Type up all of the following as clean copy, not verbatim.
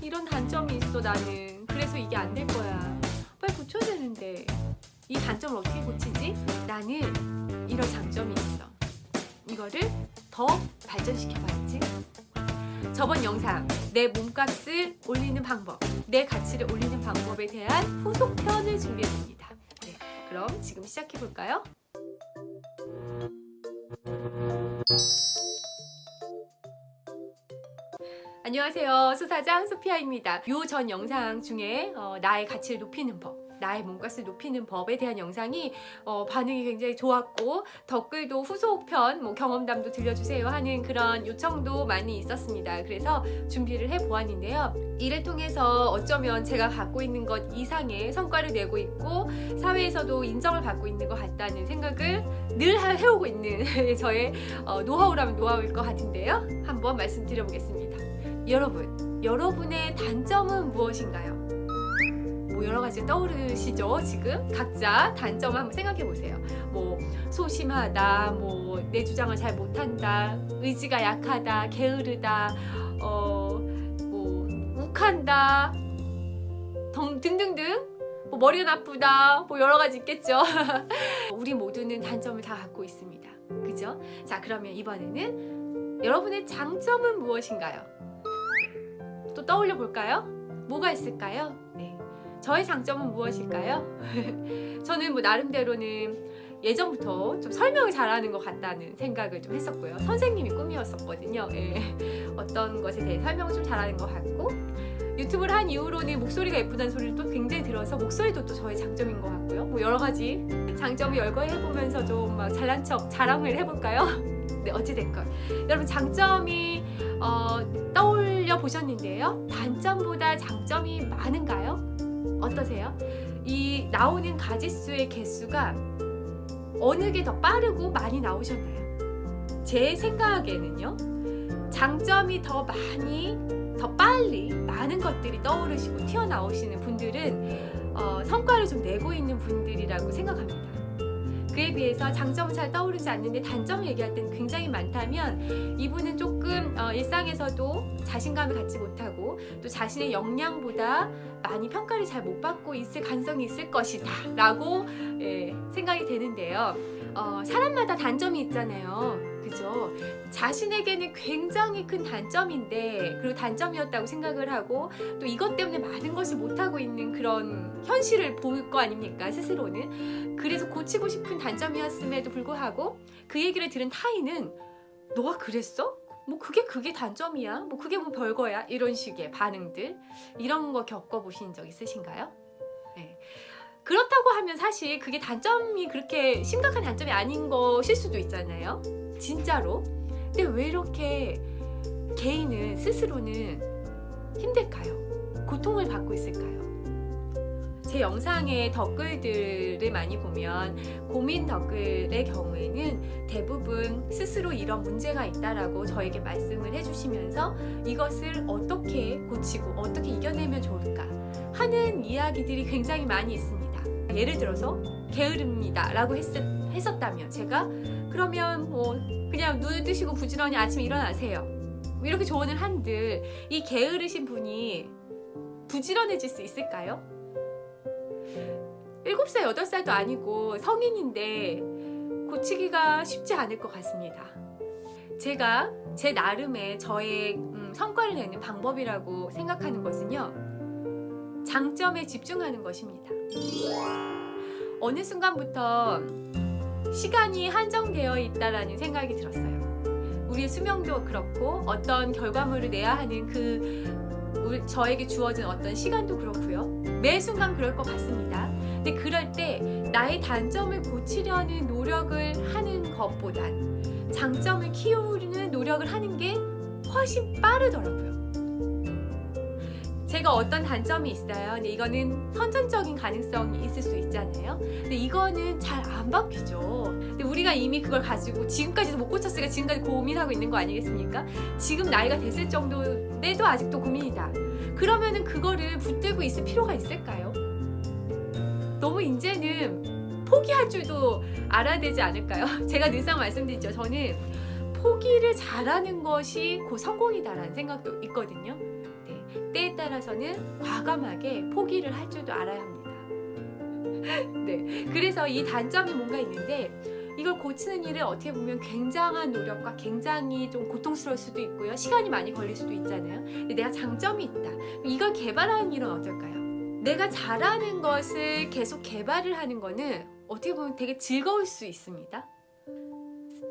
이런 단점이 있어 나는. 그래서 이게 안 될 거야. 빨리 고쳐야 되는데 이 단점을 어떻게 고치지? 나는 이런 장점이 있어. 이거를 더 발전시켜봐야지. 저번 영상 내 몸값을 올리는 방법, 내 가치를 올리는 방법에 대한 후속편을 준비했습니다. 네, 그럼 지금 시작해볼까요? 안녕하세요. 수사장 소피아입니다. 요 전 영상 중에 나의 가치를 높이는 법, 나의 몸값을 높이는 법에 대한 영상이 반응이 굉장히 좋았고, 댓글도 후속편 경험담도 들려주세요 하는 그런 요청도 많이 있었습니다. 그래서 준비를 해보았는데요. 이를 통해서 어쩌면 제가 갖고 있는 것 이상의 성과를 내고 있고 사회에서도 인정을 받고 있는 것 같다는 생각을 늘 해오고 있는 저의 노하우라면 노하우일 것 같은데요. 한번 말씀드려보겠습니다. 여러분의 단점은 무엇인가요? 뭐 여러 가지 떠오르시죠? 지금 각자 단점을 한번 생각해 보세요. 뭐 소심하다, 뭐 내 주장을 잘 못한다, 의지가 약하다, 게으르다, 뭐 욱한다, 등등등. 뭐 머리가 나쁘다, 뭐 여러 가지 있겠죠. 우리 모두는 단점을 다 갖고 있습니다. 그죠? 자, 그러면 이번에는 여러분의 장점은 무엇인가요? 또 떠올려 볼까요? 뭐가 있을까요? 네. 저의 장점은 무엇일까요? 저는 뭐 나름대로는 예전부터 좀 설명을 잘하는 것 같다는 생각을 좀 했었고요. 선생님이 꿈이었었거든요. 예. 어떤 것에 대해 설명을 좀 잘하는 것 같고, 유튜브를 한 이후로는 목소리가 예쁘다는 소리를 또 굉장히 들어서 목소리도 또 저의 장점인 것 같고요. 뭐 여러 가지 장점을 열거해보면서 좀 막 잘난 척 자랑을 해볼까요? 네, 어찌됐건 여러분 장점이 떠올려 보셨는데요. 단점보다 장점이 많은가요? 어떠세요? 이 나오는 가지수의 개수가 어느 게 더 빠르고 많이 나오셨나요? 제 생각에는요, 장점이 더 많이, 더 빨리 많은 것들이 떠오르시고 튀어나오시는 분들은 성과를 좀 내고 있는 분들이라고 생각합니다. 그에 비해서 장점은 잘 떠오르지 않는데 단점을 얘기할 때는 굉장히 많다면, 이분은 조금 일상에서도 자신감을 갖지 못하고 또 자신의 역량보다 많이 평가를 잘 못 받고 있을 가능성이 있을 것이다 라고 생각이 되는데요. 사람마다 단점이 있잖아요. 그죠? 자신에게는 굉장히 큰 단점인데, 그리고 단점이었다고 생각을 하고 또 이것 때문에 많은 것을 못하고 있는 그런 현실을 볼 거 아닙니까, 스스로는. 그래서 고치고 싶은 단점이었음에도 불구하고 그 얘기를 들은 타인은 너가 그랬어? 뭐 그게 단점이야? 뭐 그게 뭐 별거야? 이런 식의 반응들, 이런 거 겪어보신 적 있으신가요? 네. 그렇다고 하면 사실 그게 단점이 그렇게 심각한 단점이 아닌 것일 수도 있잖아요. 진짜로. 근데 왜 이렇게 개인은 스스로는 힘들까요? 고통을 받고 있을까요? 제 영상의 댓글들을 많이 보면 고민 댓글의 경우에는 대부분 스스로 이런 문제가 있다라고 저에게 말씀을 해주시면서 이것을 어떻게 고치고 어떻게 이겨내면 좋을까 하는 이야기들이 굉장히 많이 있습니다. 예를 들어서 게으릅니다 라고 했었다면 제가 그러면 뭐 그냥 눈을 뜨시고 부지런히 아침에 일어나세요, 이렇게 조언을 한들 이 게으르신 분이 부지런해질 수 있을까요? 7살, 8살도 아니고 성인인데 고치기가 쉽지 않을 것 같습니다. 제가 제 나름의 저의 성과를 내는 방법이라고 생각하는 것은요, 장점에 집중하는 것입니다. 어느 순간부터 시간이 한정되어 있다라는 생각이 들었어요. 우리의 수명도 그렇고 어떤 결과물을 내야 하는 저에게 주어진 어떤 시간도 그렇고요. 매 순간 그럴 것 같습니다. 근데 그럴 때 나의 단점을 고치려는 노력을 하는 것보단 장점을 키우는 노력을 하는 게 훨씬 빠르더라고요. 제가 어떤 단점이 있어요. 근데 이거는 선천적인 가능성이 있을 수 있잖아요. 근데 이거는 잘 안 바뀌죠. 근데 우리가 이미 그걸 가지고 지금까지도 못 고쳤으니까 지금까지 고민하고 있는 거 아니겠습니까? 지금 나이가 됐을 정도인데도 아직도 고민이다. 그러면은 그거를 붙들고 있을 필요가 있을까요? 너무 이제는 포기할 줄도 알아야 되지 않을까요? 제가 늘상 말씀드리죠. 저는 포기를 잘하는 것이 곧 성공이다라는 생각도 있거든요. 네, 때에 따라 따라서는 과감하게 포기를 할 줄도 알아야 합니다. 네, 그래서 이 단점이 뭔가 있는데 이걸 고치는 일은 어떻게 보면 굉장한 노력과 굉장히 좀 고통스러울 수도 있고요. 시간이 많이 걸릴 수도 있잖아요. 근데 내가 장점이 있다. 이걸 개발하는 일은 어떨까요? 내가 잘하는 것을 계속 개발을 하는 거는 어떻게 보면 되게 즐거울 수 있습니다.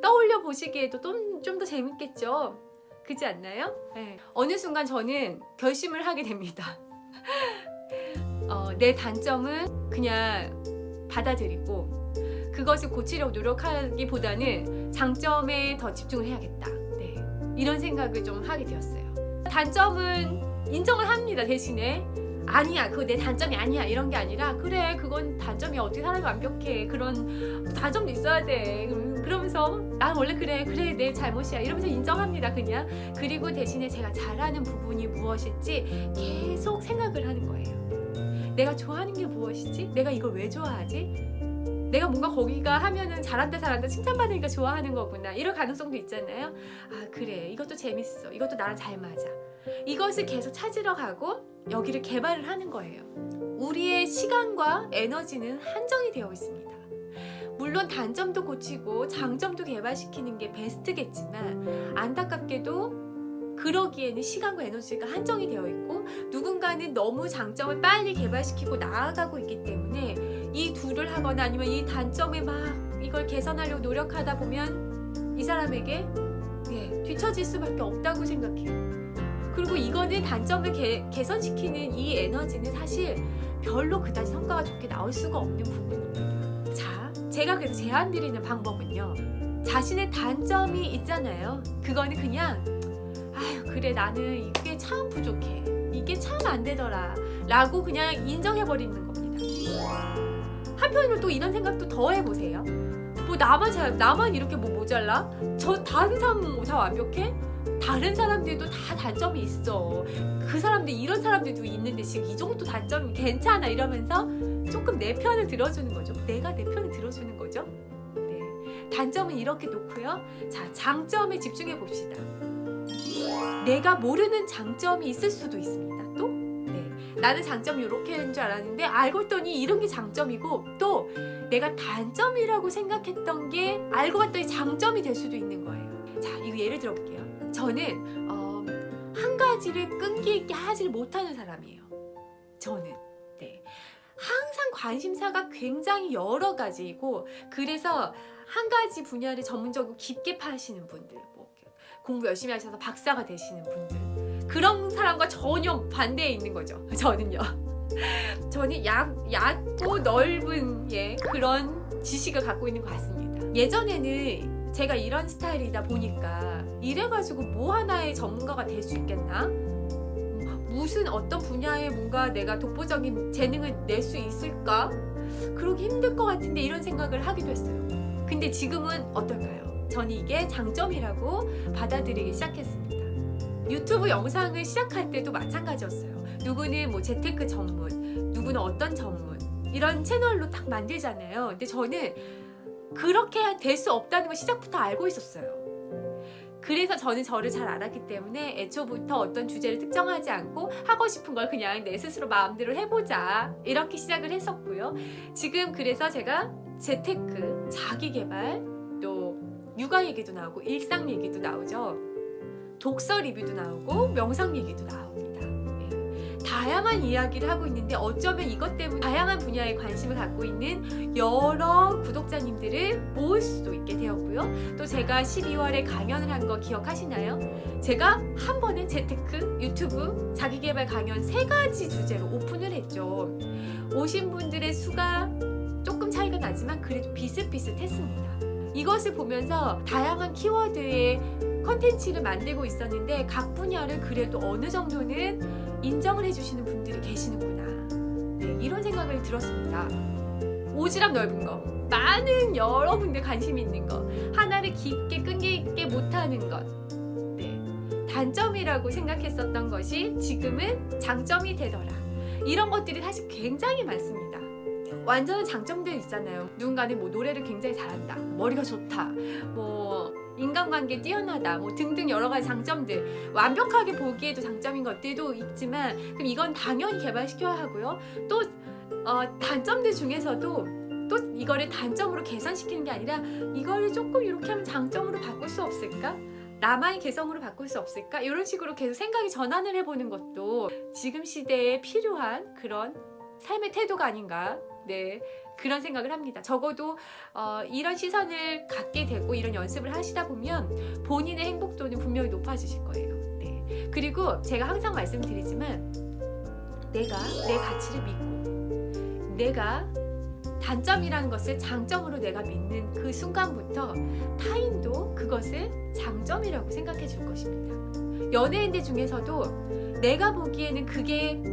떠올려 보시기에도 좀 더 재밌겠죠? 그렇지 않나요? 네. 어느 순간 저는 결심을 하게 됩니다. 내 단점은 그냥 받아들이고 그것을 고치려고 노력하기보다는 장점에 더 집중을 해야겠다. 네. 이런 생각을 좀 하게 되었어요. 단점은 인정을 합니다. 대신에 아니야, 그거 내 단점이 아니야 이런 게 아니라 그래, 그건 단점이야. 어떻게 사람이 완벽해. 그런 단점도 있어야 돼. 그러면서 난 원래 그래 내 잘못이야 이러면서 인정합니다. 그냥. 그리고 대신에 제가 잘하는 부분이 무엇일지 계속 생각을 하는 거예요. 내가 좋아하는 게 무엇이지? 내가 이걸 왜 좋아하지? 내가 뭔가 거기가 하면은 잘한다 칭찬받으니까 좋아하는 거구나. 이럴 가능성도 있잖아요. 아, 그래, 이것도 재밌어. 이것도 나랑 잘 맞아. 이것을 계속 찾으러 가고 여기를 개발을 하는 거예요. 우리의 시간과 에너지는 한정이 되어 있습니다. 물론 단점도 고치고 장점도 개발시키는 게 베스트겠지만 안타깝게도 그러기에는 시간과 에너지가 한정이 되어 있고 누군가는 너무 장점을 빨리 개발시키고 나아가고 있기 때문에 이 둘을 하거나 아니면 이 단점에 막 이걸 개선하려고 노력하다 보면 이 사람에게 뒤처질 수밖에 없다고 생각해요. 그리고 이거는 단점을 개선시키는 이 에너지는 사실 별로 그다지 성과가 좋게 나올 수가 없는 부분입니다. 자, 제가 그래서 제안드리는 방법은요. 자신의 단점이 있잖아요. 그거는 그냥 아유, 그래, 나는 이게 참 부족해. 이게 참 안 되더라. 라고 그냥 인정해버리는 겁니다. 한편으로 또 이런 생각도 더 해보세요. 뭐 나만 이렇게 뭐 모자라? 저 다른 사람은 다 완벽해? 다른 사람들도 다 단점이 있어. 그 사람들 이런 사람들도 있는데 지금 이 정도 단점이 괜찮아 이러면서 조금 내 편을 들어주는 거죠. 내가 내 편을 들어주는 거죠. 네. 단점은 이렇게 놓고요. 자, 장점에 집중해 봅시다. 내가 모르는 장점이 있을 수도 있습니다. 또 나는 장점이 이렇게 하는 줄 알았는데 알고 봤더니 이런 게 장점이고 또 내가 단점이라고 생각했던 게 알고 봤더니 장점이 될 수도 있는 거예요. 자, 이거 예를 들어볼게요. 저는 한 가지를 끈기 있게 하지를 못하는 사람이에요. 저는 항상 관심사가 굉장히 여러 가지이고 그래서 한 가지 분야를 전문적으로 깊게 파시는 분들, 뭐 공부 열심히 하셔서 박사가 되시는 분들, 그런 사람과 전혀 반대에 있는 거죠. 저는 얕고 넓은 그런 지식을 갖고 있는 것 같습니다. 예전에는 제가 이런 스타일이다 보니까 이래가지고 뭐 하나의 전문가가 될 수 있겠나? 무슨 어떤 분야에 뭔가 내가 독보적인 재능을 낼 수 있을까? 그러기 힘들 것 같은데 이런 생각을 하기도 했어요. 근데 지금은 어떨까요? 저는 이게 장점이라고 받아들이기 시작했습니다. 유튜브 영상을 시작할 때도 마찬가지였어요. 누구는 뭐 재테크 전문, 누구는 어떤 전문 이런 채널로 딱 만들잖아요. 근데 저는 그렇게 될 수 없다는 걸 시작부터 알고 있었어요. 그래서 저는 저를 잘 알았기 때문에 애초부터 어떤 주제를 특정하지 않고 하고 싶은 걸 그냥 내 스스로 마음대로 해보자 이렇게 시작을 했었고요. 지금 그래서 제가 재테크, 자기개발, 또 육아 얘기도 나오고 일상 얘기도 나오죠. 독서 리뷰도 나오고 명상 얘기도 나옵니다. 다양한 이야기를 하고 있는데 어쩌면 이것 때문에 다양한 분야에 관심을 갖고 있는 여러 구독자님들을 모을 수도 있게 되었고요. 또 제가 12월에 강연을 한 거 기억하시나요? 제가 한 번에 재테크, 유튜브, 자기계발 강연 3가지 주제로 오픈을 했죠. 오신 분들의 수가 조금 차이가 나지만 그래도 비슷비슷했습니다. 이것을 보면서 다양한 키워드의 컨텐츠를 만들고 있었는데 각 분야를 그래도 어느 정도는 인정을 해주시는 분들이 계시는구나. 이런 생각을 들었습니다. 오지랖 넓은 거, 많은 여러분들 관심이 있는 거, 하나를 깊게 끈기 있게 못하는 것, 단점이라고 생각했었던 것이 지금은 장점이 되더라. 이런 것들이 사실 굉장히 많습니다. 완전한 장점들 있잖아요. 누군가는 뭐 노래를 굉장히 잘한다, 머리가 좋다, 뭐 인간관계 뛰어나다, 뭐 등등 여러 가지 장점들, 완벽하게 보기에도 장점인 것들도 있지만, 그럼 이건 당연히 개발시켜야 하고요. 또 단점들 중에서도 또 이거를 단점으로 개선시키는 게 아니라 이거를 조금 이렇게 하면 장점으로 바꿀 수 없을까? 나만의 개성으로 바꿀 수 없을까? 이런 식으로 계속 생각이 전환을 해보는 것도 지금 시대에 필요한 그런 삶의 태도가 아닌가, 네, 그런 생각을 합니다. 적어도 이런 시선을 갖게 되고 이런 연습을 하시다 보면 본인의 행복도는 분명히 높아지실 거예요. 네. 그리고 제가 항상 말씀드리지만, 내가 내 가치를 믿고 내가 단점이라는 것을 장점으로 내가 믿는 그 순간부터 타인도 그것을 장점이라고 생각해 줄 것입니다. 연예인들 중에서도 내가 보기에는 그게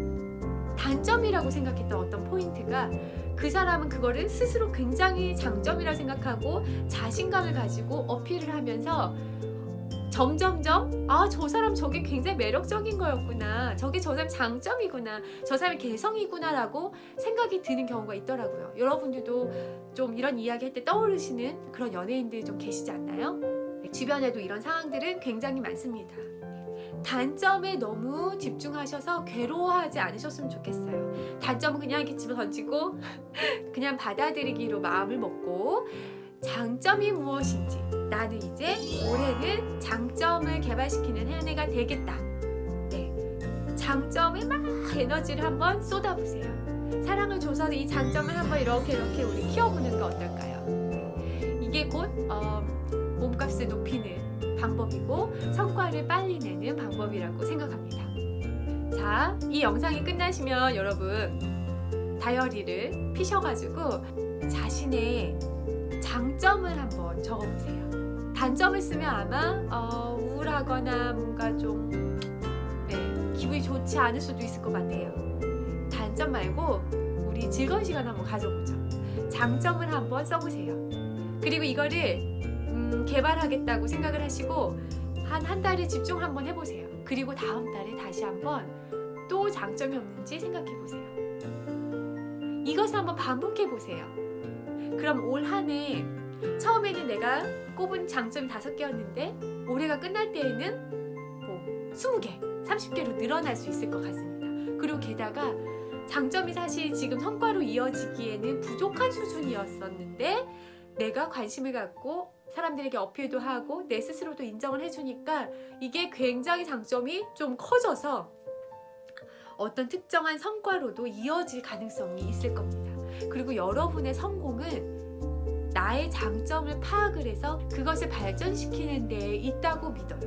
단점이라고 생각했던 어떤 포인트가, 그 사람은 그거를 스스로 굉장히 장점이라 생각하고 자신감을 가지고 어필을 하면서 점점점 저 사람 저게 굉장히 매력적인 거였구나, 저게 저 사람 장점이구나, 저 사람의 개성이구나 라고 생각이 드는 경우가 있더라고요. 여러분들도 좀 이런 이야기 할 때 떠오르시는 그런 연예인들 좀 계시지 않나요? 주변에도 이런 상황들은 굉장히 많습니다. 단점에 너무 집중하셔서 괴로워하지 않으셨으면 좋겠어요. 단점은 그냥 이렇게 집어 던지고 그냥 받아들이기로 마음을 먹고, 장점이 무엇인지, 나는 이제 올해는 장점을 개발시키는 한 해가 되겠다. 네, 장점에 막 에너지를 한번 쏟아보세요. 사랑을 줘서 이 장점을 한번 이렇게 우리 키워보는 거 어떨까요? 네, 이게 곧 몸값을 높이는 방법이고 성과를 빨리 내는 방법이라고 생각합니다. 자, 이 영상이 끝나시면 여러분 다이어리를 피셔가지고 자신의 장점을 한번 적어보세요. 단점을 쓰면 아마 우울하거나 뭔가 좀 기분이 좋지 않을 수도 있을 것 같아요. 단점 말고 우리 즐거운 시간 한번 가져보죠. 장점을 한번 써보세요. 그리고 이거를 개발하겠다고 생각을 하시고 한 달을 집중 한번 해보세요. 그리고 다음 달에 다시 한번 또 장점이 없는지 생각해보세요. 이것을 한번 반복해보세요. 그럼 올 한 해 처음에는 내가 꼽은 장점이 5개였는데 올해가 끝날 때에는 뭐 20개, 30개로 늘어날 수 있을 것 같습니다. 그리고 게다가 장점이 사실 지금 성과로 이어지기에는 부족한 수준이었었는데 내가 관심을 갖고 사람들에게 어필도 하고 내 스스로도 인정을 해주니까 이게 굉장히 장점이 좀 커져서 어떤 특정한 성과로도 이어질 가능성이 있을 겁니다. 그리고 여러분의 성공은 나의 장점을 파악을 해서 그것을 발전시키는 데에 있다고 믿어요.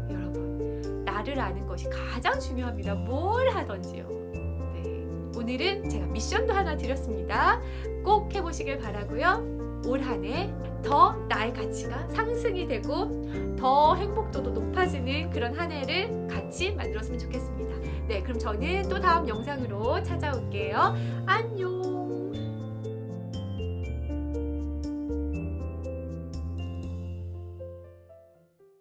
여러분, 나를 아는 것이 가장 중요합니다. 뭘 하던지요. 네, 오늘은 제가 미션도 하나 드렸습니다. 꼭 해보시길 바라고요. 올 한 해 더 나의 가치가 상승이 되고 더 행복도도 높아지는 그런 한 해를 같이 만들었으면 좋겠습니다. 네, 그럼 저는 또 다음 영상으로 찾아올게요. 안녕.